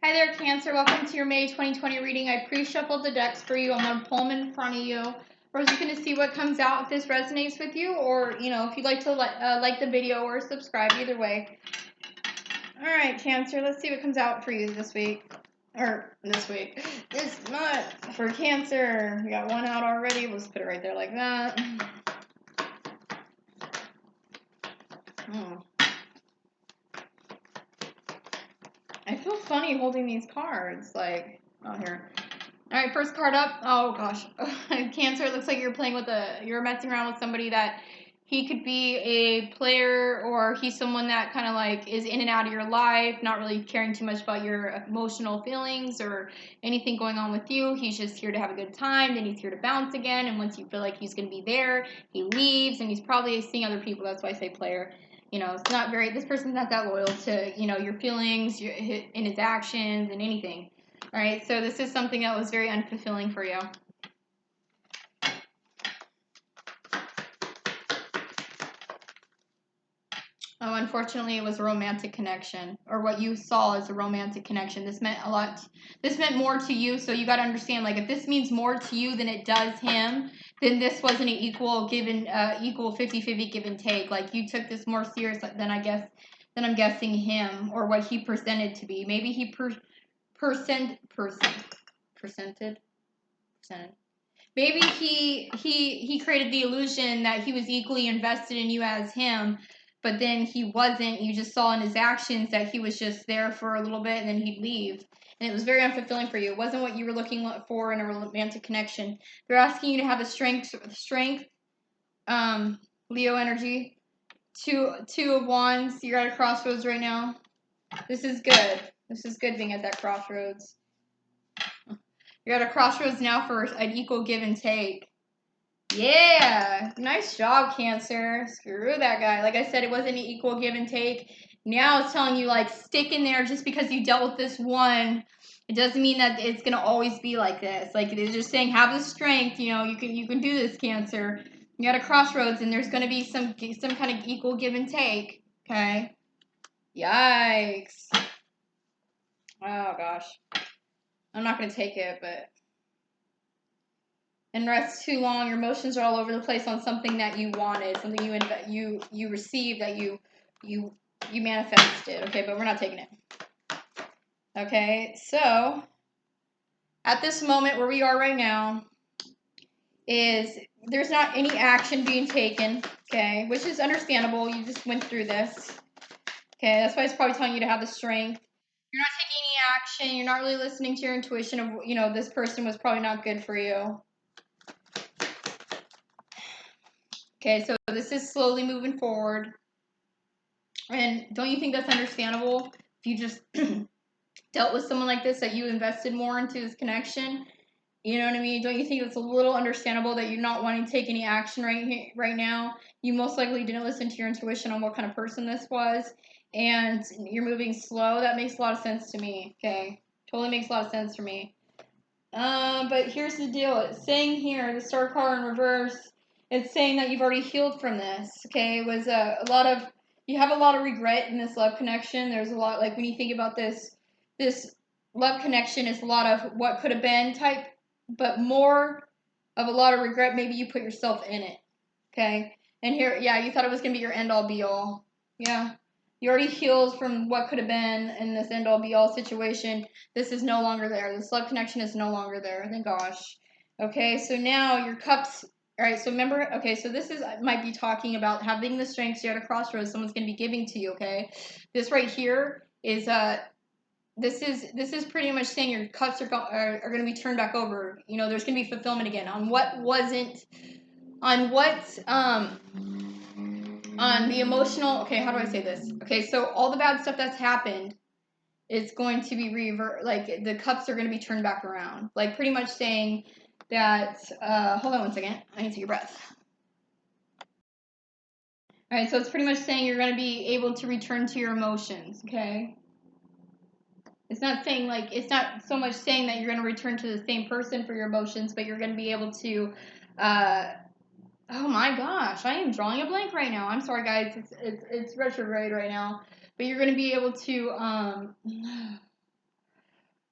Hi there, Cancer. Welcome to your May 2020 reading. I pre-shuffled the decks for you. I'm going to pull them in front of you. We're just going to see what comes out if this resonates with you, or, if you'd like to like the video or subscribe, either way. All right, Cancer, let's see what comes out for you this week. This month for Cancer. We got one out already. We'll just put it right there like that. I feel funny holding these cards, here. All right, first card up. Oh gosh, Cancer. It looks like you're messing around with somebody that he could be a player, or he's someone that kind of like is in and out of your life, not really caring too much about your emotional feelings or anything going on with you. He's just here to have a good time, then he's here to bounce again, and once you feel like he's going to be there, he leaves, and he's probably seeing other people. That's why I say player. This person's not that loyal to, your feelings, in his actions and anything. All right, so this is something that was very unfulfilling for you. Oh, unfortunately, it was a romantic connection, or what you saw as a romantic connection. This meant a lot. This meant more to you, so you got to understand, if this means more to you than it does him, then this wasn't an equal 50-50 give and take. Like, you took this more serious than I'm guessing him, or what he presented to be. Maybe he presented. Maybe he created the illusion that he was equally invested in you as him, but then he wasn't. You just saw in his actions that he was just there for a little bit and then he'd leave. And it was very unfulfilling for you. It wasn't what you were looking for in a romantic connection. They're asking you to have a strength, Leo energy. Two of Wands. You're at a crossroads right now. This is good. This is good being at that crossroads. You're at a crossroads now for an equal give and take. Yeah, nice job, Cancer. Screw that guy. Like I said, it wasn't an equal give and take. Now it's telling you, stick in there. Just because you dealt with this one, it doesn't mean that it's gonna always be like this. Like, it's just saying, have the strength. You can do this, Cancer. You're at a crossroads, and there's gonna be some kind of equal give and take. Okay. Yikes. Oh gosh. I'm not gonna take it, but. And rest too long, your emotions are all over the place on something that you wanted, something you received, that you manifested. Okay, but we're not taking it. Okay, so at this moment where we are right now, there's not any action being taken. Okay, which is understandable. You just went through this. Okay, that's why it's probably telling you to have the strength. You're not taking any action. You're not really listening to your intuition of, this person was probably not good for you. Okay, so this is slowly moving forward. And don't you think that's understandable? If you just dealt with someone like this, that you invested more into this connection, you know what I mean? Don't you think it's a little understandable that you're not wanting to take any action right now? You most likely didn't listen to your intuition on what kind of person this was, and you're moving slow. That makes a lot of sense to me, okay? Totally makes a lot of sense for me. But here's the deal. It's saying here, the Star card in reverse, it's saying that you've already healed from this, okay? It was you have a lot of regret in this love connection. There's a lot, when you think about this love connection is a lot of what could have been type, but more of a lot of regret. Maybe you put yourself in it, okay? And here, yeah, you thought it was going to be your end-all, be-all. Yeah. You already healed from what could have been in this end-all, be-all situation. This is no longer there. This love connection is no longer there. Thank gosh. Okay, so now your cups. All right, so remember, okay, so this might be talking about having the strength. You're at a crossroads. Someone's going to be giving to you, okay? This right here is this is pretty much saying your cups are going to be turned back over. There's going to be fulfillment again on what wasn't, on the emotional. Okay, how do I say this? Okay, so all the bad stuff that's happened is going to be the cups are going to be turned back around. Like, pretty much saying that, hold on one second, I need to take a breath. All right, so it's pretty much saying you're going to be able to return to your emotions, okay? It's not saying, it's not so much saying that you're going to return to the same person for your emotions, but you're going to be able to, oh my gosh, I am drawing a blank right now. I'm sorry, guys. It's retrograde right now. But you're going to be able to,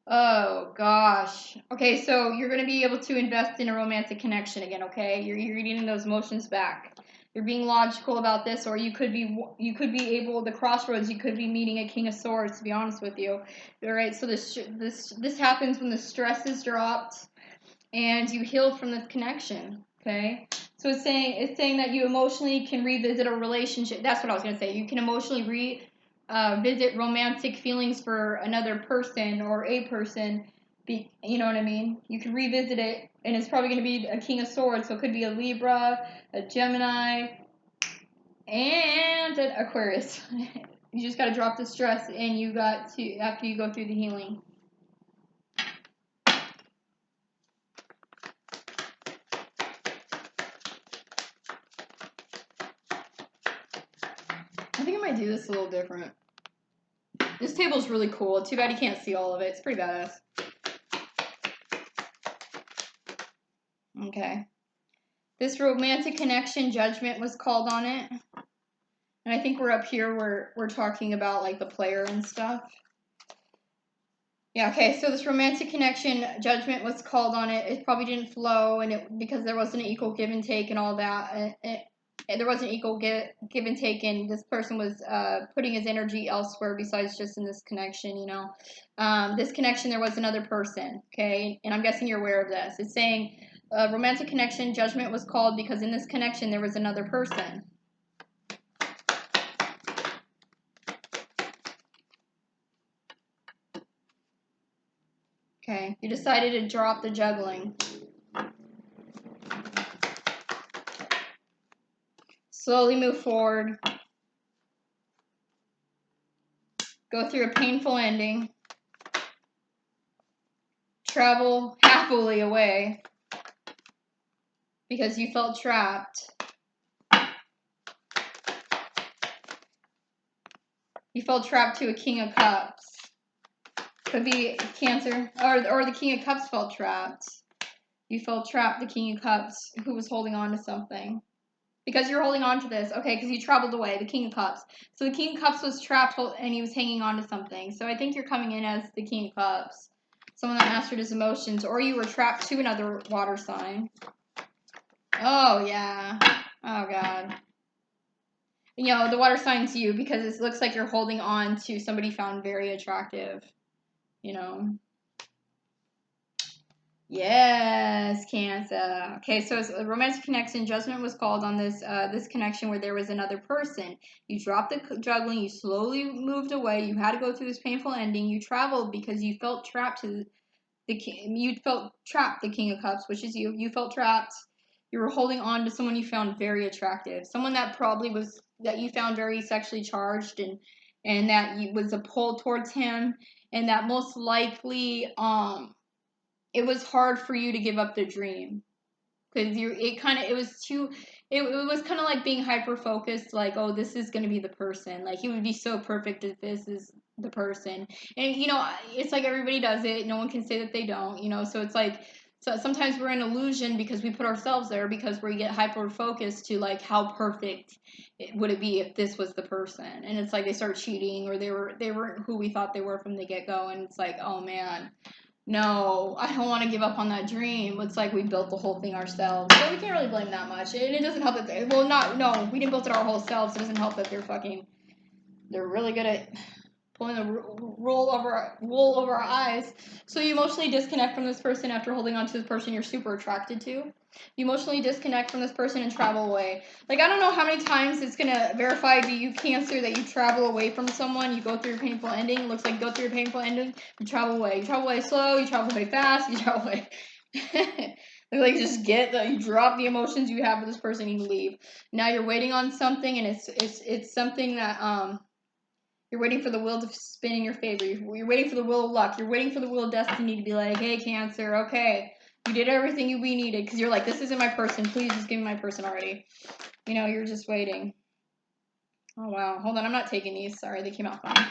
Oh gosh. Okay, so you're gonna be able to invest in a romantic connection again. Okay, you're getting those emotions back. You're being logical about this, or you could be able the crossroads. You could be meeting a King of Swords. To be honest with you, all right. So this happens when the stress is dropped and you heal from this connection. Okay, so it's saying that you emotionally can revisit a relationship. That's what I was gonna say. You can emotionally visit romantic feelings for another person or a person. You know what I mean? You can revisit it, and it's probably going to be a King of Swords. So it could be a Libra, a Gemini, and an Aquarius. You just got to drop the stress, and you got to after you go through the healing. I think I might do this a little different. This table's really cool. Too bad you can't see all of it. It's pretty badass. Okay. This romantic connection judgment was called on it. And I think we're up here where we're talking about like the player and stuff. Yeah, okay, so this romantic connection judgment was called on it. It probably didn't flow, and because there wasn't an equal give and take and all that. And there wasn't equal give and take, and this person was putting his energy elsewhere besides just in this connection, you know. This connection, there was another person, okay? And I'm guessing you're aware of this. It's saying romantic connection judgment was called because in this connection there was another person. Okay, you decided to drop the juggling. Slowly move forward. Go through a painful ending. Travel happily away because you felt trapped. You felt trapped to a King of Cups. Could be Cancer, or the King of Cups felt trapped. You felt trapped, the King of Cups, who was holding on to something. Because you're holding on to this, okay, because you traveled away, the King of Cups. So the King of Cups was trapped and he was hanging on to something. So I think you're coming in as the King of Cups. Someone that mastered his emotions, or you were trapped to another water sign. Oh, yeah. Oh, God. You know, the water sign's you because it looks like you're holding on to somebody found very attractive. You know? Yes, Cancer. Okay, so a romantic connection judgment was called on this connection where there was another person. You dropped the juggling. You slowly moved away. You had to go through this painful ending. You traveled because you felt trapped to the king. You felt trapped, the King of Cups, which is you. You felt trapped. You were holding on to someone you found very attractive. Someone that probably was that you found very sexually charged and that you, was a pull towards him and that most likely it was hard for you to give up the dream because it was kind of like being hyper focused like, oh, this is going to be the person, like he would be so perfect if this is the person. And you know, it's like everybody does it, no one can say that they don't, you know. So it's like, so sometimes we're in illusion because we put ourselves there because we get hyper focused to like how perfect would it be if this was the person, and it's like they start cheating or they weren't who we thought they were from the get-go, and it's like, oh man, no, I don't want to give up on that dream. It's like we built the whole thing ourselves. But we can't really blame that much. And it doesn't help that no, we didn't build it our whole selves. It doesn't help that they're really good at pulling the wool over our eyes. So you emotionally disconnect from this person after holding on to this person you're super attracted to. You emotionally disconnect from this person and travel away. Like, I don't know how many times it's gonna verify to you, Cancer, that you travel away from someone. You go through a painful ending. Looks like you go through a painful ending. You travel away. You travel away slow. You travel away fast. You travel away. Like, just you drop the emotions you have for this person and you leave. Now you're waiting on something, and it's something that you're waiting for the wheel to spin in your favor. You're waiting for the wheel of luck. You're waiting for the wheel of destiny to be like, hey, Cancer, okay, you did everything we needed. Because you're like, this isn't my person. Please just give me my person already. You know, you're just waiting. Oh, wow. Hold on. I'm not taking these. Sorry, they came out fine.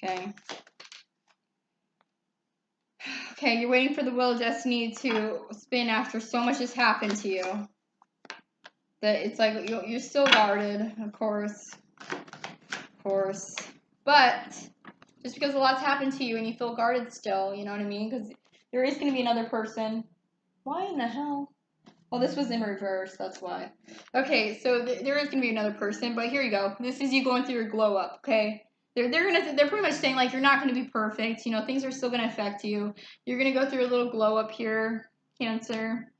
Okay. Okay, you're waiting for the wheel of destiny to spin after so much has happened to you. That it's like you're still guarded, of course. Of course. But Just because a lot's happened to you and you feel guarded still, you know what I mean? Because there is going to be another person. Why in the hell? Well, this was in reverse, that's why. Okay, so there is going to be another person, but here you go. This is you going through your glow up, okay? They're pretty much saying, like, you're not going to be perfect. You know, things are still going to affect you. You're going to go through a little glow up here, Cancer.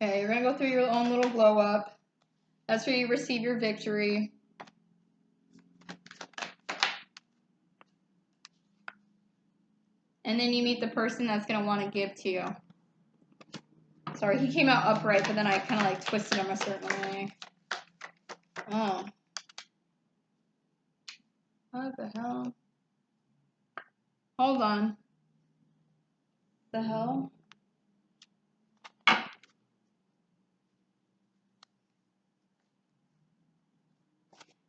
Okay, you're going to go through your own little glow up. That's where you receive your victory. And then you meet the person that's going to want to give to you. Sorry, he came out upright, but then I kind of like twisted him a certain way. Oh. What the hell? Hold on. The hell?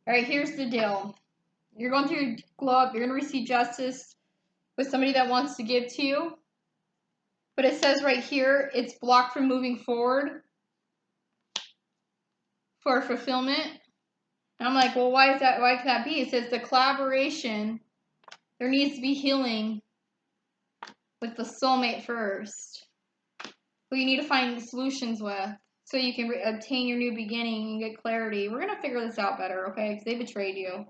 Alright, here's the deal. You're going through glow up, you're going to receive justice with somebody that wants to give to you. But it says right here, it's blocked from moving forward for fulfillment. And I'm like, well, why is that? Why could that be? It says the collaboration, there needs to be healing with the soulmate first, who you need to find solutions with, so you can obtain your new beginning and get clarity. We're going to figure this out better, okay? Because they betrayed you.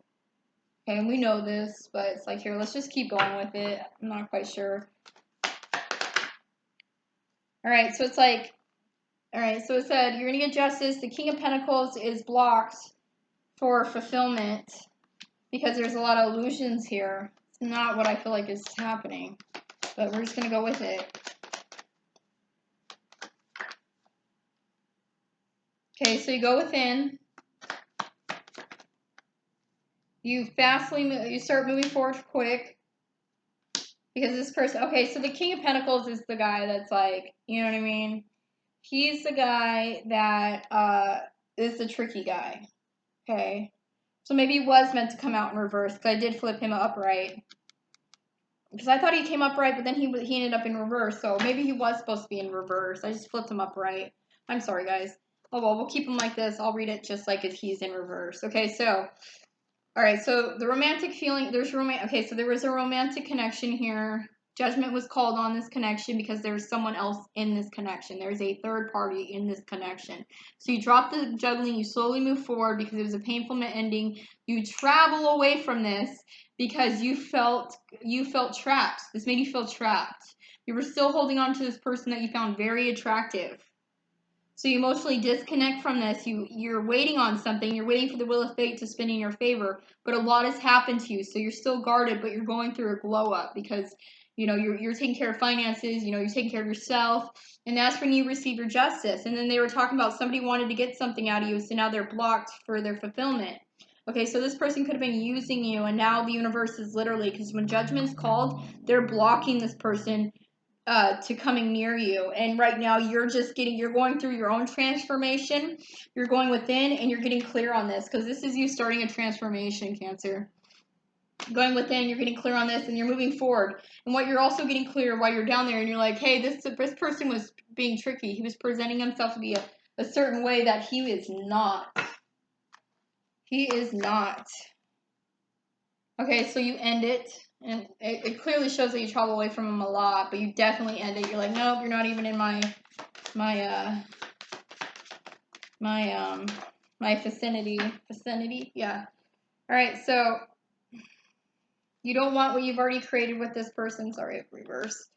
Okay, and we know this, but it's like, here, let's just keep going with it. I'm not quite sure. Alright, so it's like, alright, so it said, you're going to get justice. The King of Pentacles is blocked for fulfillment because there's a lot of illusions here. It's not what I feel like is happening, but we're just going to go with it. Okay, so you go within. You start moving forward quick. Because this person, okay, so the King of Pentacles is the guy that's like, you know what I mean? He's the guy that is the tricky guy. Okay. So maybe he was meant to come out in reverse, because I did flip him upright. Because I thought he came upright, but then he ended up in reverse. So maybe he was supposed to be in reverse. I just flipped him upright. I'm sorry, guys. Oh, well, we'll keep him like this. I'll read it just like if he's in reverse. Okay, so, all right, so the romantic feeling, okay, so there was a romantic connection here. Judgment was called on this connection because there's someone else in this connection. There's a third party in this connection. So you drop the juggling, you slowly move forward because it was a painful ending. You travel away from this because you felt trapped. This made you feel trapped. You were still holding on to this person that you found very attractive. So you emotionally disconnect from this. You're waiting on something. You're waiting for the wheel of fate to spin in your favor. But a lot has happened to you. So you're still guarded, but you're going through a glow up because, you know, you're taking care of finances. You know, you're taking care of yourself. And that's when you receive your justice. And then they were talking about somebody wanted to get something out of you. So now they're blocked for their fulfillment. Okay, so this person could have been using you. And now the universe is literally, because when judgment's called, they're blocking this person to coming near you. And right now you're going through your own transformation. You're going within and you're getting clear on this because this is you starting a transformation, Cancer. Going within, you're getting clear on this and you're moving forward. And what you're also getting clear while you're down there and you're like, hey, this person was being tricky. He was presenting himself to be a certain way that he is not. He is not. Okay, so you end it. And it clearly shows that you travel away from him a lot, but you definitely end it. You're like, nope, you're not even in my vicinity. Vicinity? Yeah. Alright, so you don't want what you've already created with this person. Sorry, reverse.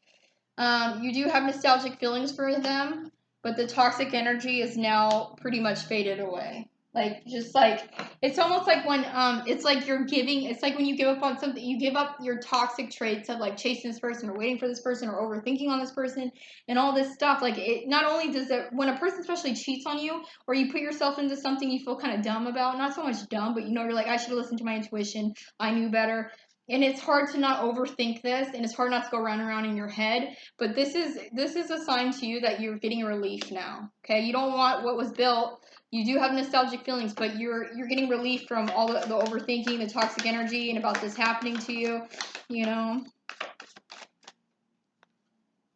You do have nostalgic feelings for them, but the toxic energy is now pretty much faded away. Like, just like, it's almost like when, it's like you're giving, it's like when you give up on something, you give up your toxic traits of like chasing this person or waiting for this person or overthinking on this person and all this stuff. Like, it not only does it, when a person especially cheats on you or you put yourself into something you feel kind of dumb about, not so much dumb, but you know, you're like, I should have listened to my intuition. I knew better. And it's hard to not overthink this, and it's hard not to go around in your head. But this is a sign to you that you're getting relief now. Okay, you don't want what was built. You do have nostalgic feelings, but you're getting relief from all the overthinking, the toxic energy, and about this happening to you. You know.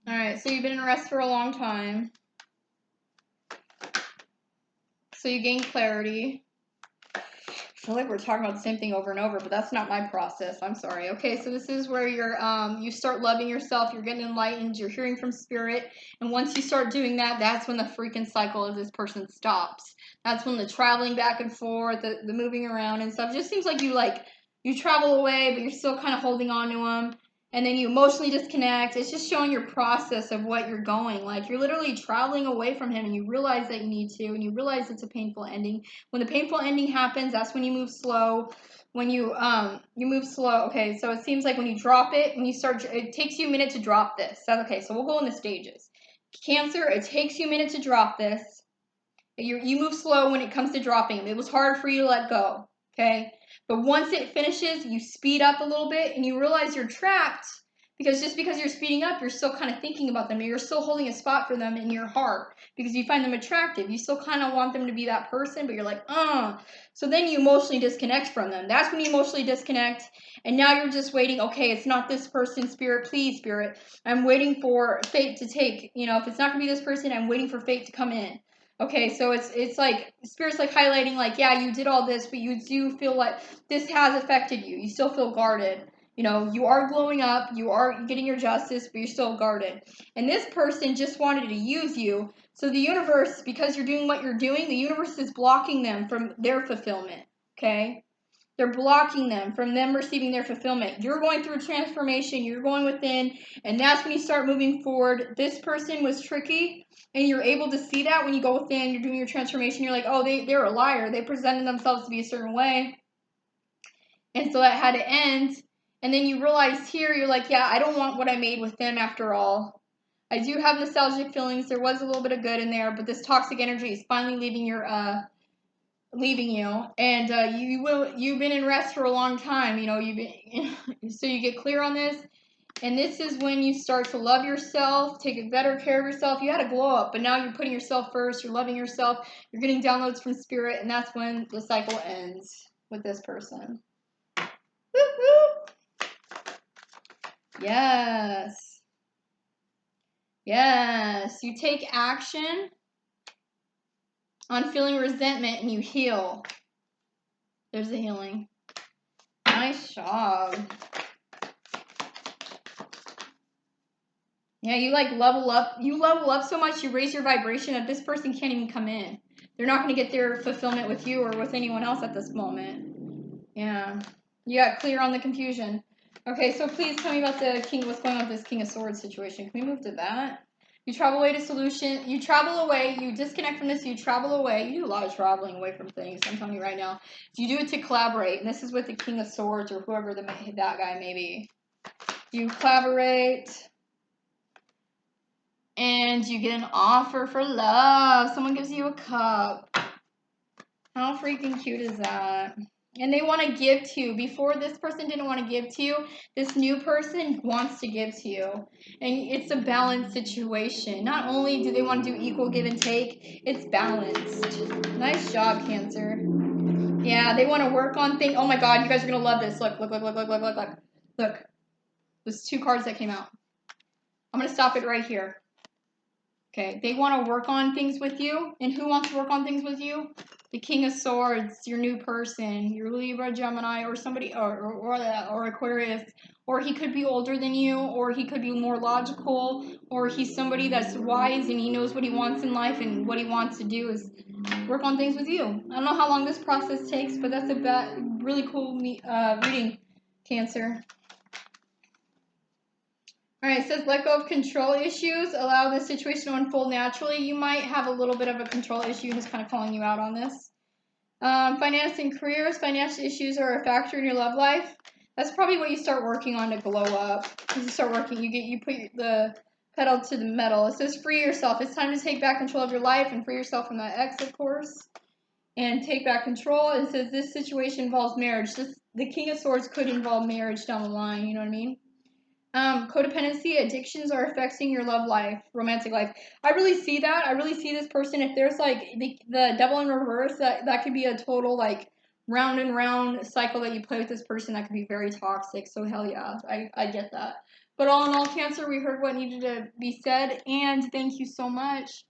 All right, so you've been in rest for a long time. So you gain clarity. feel like we're talking about the same thing over and over, but that's not my process. I'm sorry. Okay, so this is where you start loving yourself, you're getting enlightened, you're hearing from spirit, and once you start doing that, that's when the freaking cycle of this person stops. That's when the traveling back and forth, the moving around and stuff. It just seems like you travel away, but you're still kind of holding on to them. And then you emotionally disconnect. It's just showing your process of what you're going. Like you're literally traveling away from him and you realize that you need to, and you realize it's a painful ending. When the painful ending happens, that's when you move slow. When you move slow. Okay, so it seems like when you drop it, when you start, it takes you a minute to drop this. Okay, so we'll go in the stages. Cancer, it takes you a minute to drop this. You move slow when it comes to dropping them. It was hard for you to let go. Okay. But once it finishes, you speed up a little bit and you realize you're trapped because just because you're speeding up, you're still kind of thinking about them. You're still holding a spot for them in your heart because you find them attractive. You still kind of want them to be that person, but you're like, So then you emotionally disconnect from them. That's when you emotionally disconnect. And now you're just waiting. Okay, it's not this person, spirit. Please, spirit. I'm waiting for fate to take. If it's not going to be this person, I'm waiting for fate to come in. Okay, so it's like spirit's like highlighting like, yeah, you did all this, but you do feel like this has affected you. You still feel guarded. You are glowing up, you are getting your justice, but you're still guarded. And this person just wanted to use you. So the universe, because you're doing what you're doing, the universe is blocking them from their fulfillment. Okay? They're blocking them from them receiving their fulfillment. You're going through a transformation. You're going within. And that's when you start moving forward. This person was tricky. And you're able to see that when you go within. You're doing your transformation. You're like, oh, they're a liar. They presented themselves to be a certain way. And so that had to end. And then you realize here, you're like, yeah, I don't want what I made with them after all. I do have nostalgic feelings. There was a little bit of good in there. But this toxic energy is finally leaving you, and you've been in rest for a long time. So you get clear on this, and this is when you start to love yourself, take better care of yourself. You had a glow up, but now you're putting yourself first. You're loving yourself. You're getting downloads from spirit, and that's when the cycle ends with this person. Woo-hoo! Yes, you take action on feeling resentment and you heal. There's the healing. Nice job. Yeah, you level up. You level up so much, you raise your vibration that this person can't even come in. They're not going to get their fulfillment with you or with anyone else at this moment. Yeah. You got clear on the confusion. Okay, so please tell me about what's going on with this King of Swords situation. Can we move to that? You travel away to solution. You travel away. You disconnect from this. You travel away. You do a lot of traveling away from things. I'm telling you right now. You do it to collaborate, and this is with the King of Swords or whoever that guy may be. You collaborate, and you get an offer for love. Someone gives you a cup. How freaking cute is that? And they want to give to you. Before, this person didn't want to give to you. This new person wants to give to you. And it's a balanced situation. Not only do they want to do equal give and take, it's balanced. Nice job, Cancer. Yeah, they want to work on things. Oh my God, you guys are going to love this. Look. Look. There's 2 cards that came out. I'm going to stop it right here. Okay, they want to work on things with you. And who wants to work on things with you? The King of Swords, your new person, your Libra, Gemini, or somebody, or Aquarius. Or he could be older than you, or he could be more logical, or he's somebody that's wise and he knows what he wants in life, and what he wants to do is work on things with you. I don't know how long this process takes, but that's a really cool reading, Cancer. Alright, it says let go of control issues. Allow the situation to unfold naturally. You might have a little bit of a control issue. He's kind of calling you out on this. Finance and careers. Financial issues are a factor in your love life. That's probably what you start working on to glow up. You start working. You put the pedal to the metal. It says free yourself. It's time to take back control of your life and free yourself from that ex, of course. And take back control. It says this situation involves marriage. The King of Swords could involve marriage down the line. You know what I mean? Codependency, addictions are affecting your love life, romantic life. I really see that. I really see this person. If there's like the devil in reverse, that could be a total like round and round cycle that you play with this person that could be very toxic. So hell yeah, I get that. But all in all, Cancer, we heard what needed to be said, and thank you so much.